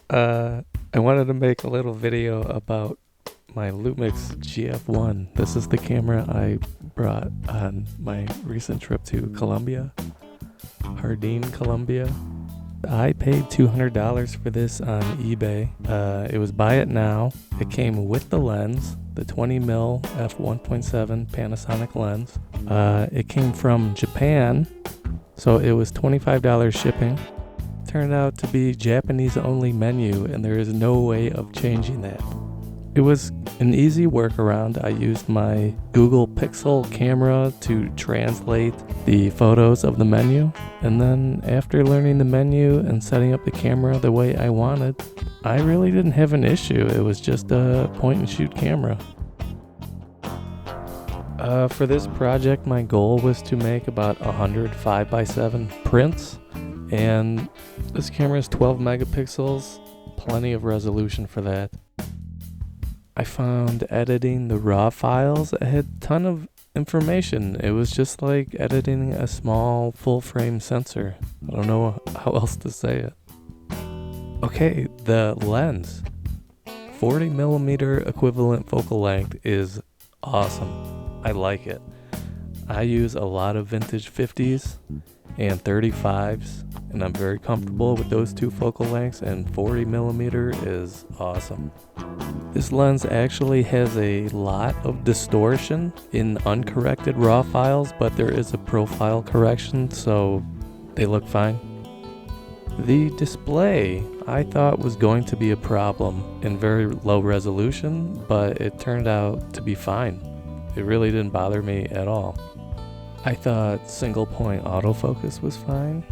Uh, I wanted to make a little video about my Lumix GF1. This is the camera I brought on my recent trip to Colombia, Jardin, Colombia. I paid $200 for this on eBay. It was buy it now. It came with the lens, the 20mm f1.7 Panasonic lens. It came from Japan, so it was $25 shipping. Turned out to be Japanese only menu, and there is no way of changing that. It was an easy workaround. I used my Google Pixel camera to translate the photos of the menu, and then after learning the menu and setting up the camera the way I wanted, I really didn't have an issue. It was just a point and shoot camera. For this project, my goal was to make about 100 5x7 prints, and this camera is 12 megapixels, plenty of resolution for that. I found editing the raw files, it had a ton of information. It was just like editing a small full frame sensor. I don't know how else to say it. Okay, the lens. 40mm equivalent focal length is awesome. I like it. I use a lot of vintage 50s and 35s, and I'm very comfortable with those two focal lengths, and 40mm is awesome. This lens actually has a lot of distortion in uncorrected raw files, but there is a profile correction, so they look fine. The display I thought was going to be a problem in very low resolution, but it turned out to be fine. It really didn't bother me at all. I thought single point autofocus was fine.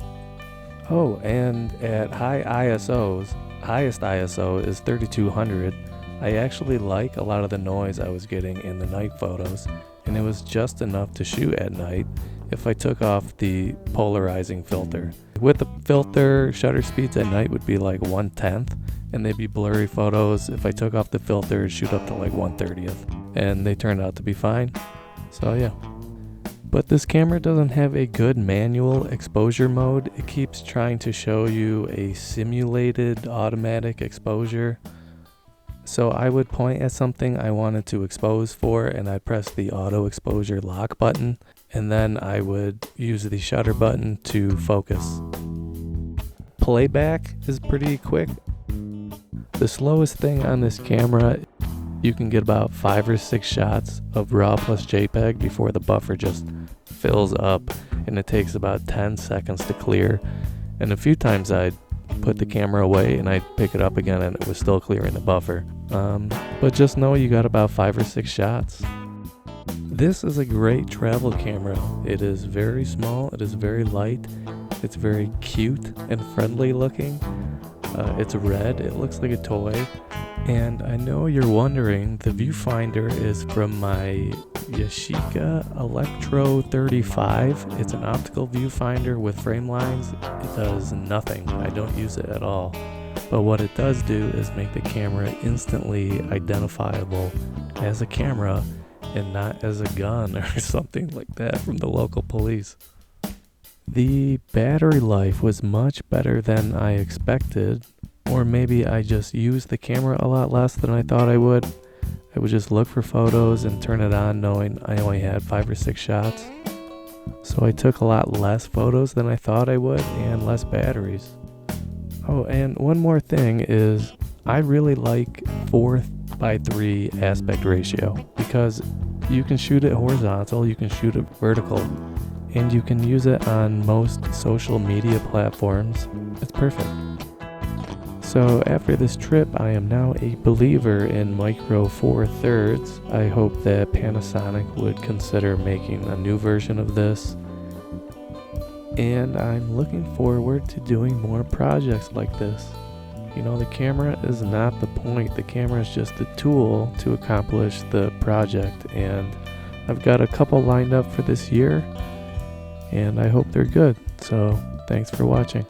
Oh, and at high ISOs, highest ISO is 3200. I actually like a lot of the noise I was getting in the night photos, and it was just enough to shoot at night if I took off the polarizing filter. With the filter, shutter speeds at night would be like 1/10, and they'd be blurry photos. If I took off the filter, it'd shoot up to like 1/30th, and they turned out to be fine. So yeah. But this camera doesn't have a good manual exposure mode. It keeps trying to show you a simulated automatic exposure. So I would point at something I wanted to expose for, and I'd press the auto exposure lock button, and then I would use the shutter button to focus. Playback is pretty quick. The slowest thing on this camera, you can get about 5 or 6 shots of RAW plus JPEG before the buffer just fills up, and it takes about 10 seconds to clear. And a few times I'd put the camera away and I'd pick it up again and it was still clearing the buffer. But just know you got about 5 or 6 shots. This is a great travel camera. It is very small, it is very light, it's very cute and friendly looking. It's red, it looks like a toy. And I know you're wondering, the viewfinder is from my Yashica Electro 35. It's an optical viewfinder with frame lines. It does nothing. I don't use it at all. But what it does do is make the camera instantly identifiable as a camera and not as a gun or something like that from the local police. The battery life was much better than I expected. Or maybe I just used the camera a lot less than I thought I would. I would just look for photos and turn it on knowing I only had 5 or 6 shots. So I took a lot less photos than I thought I would, and less batteries. Oh, and one more thing is I really like 4:3 aspect ratio, because you can shoot it horizontal, you can shoot it vertical, and you can use it on most social media platforms. It's perfect. So after this trip, I am now a believer in micro four thirds. I hope that Panasonic would consider making a new version of this. And I'm looking forward to doing more projects like this. You know, the camera is not the point. The camera is just a tool to accomplish the project. And I've got a couple lined up for this year, and I hope they're good. So thanks for watching.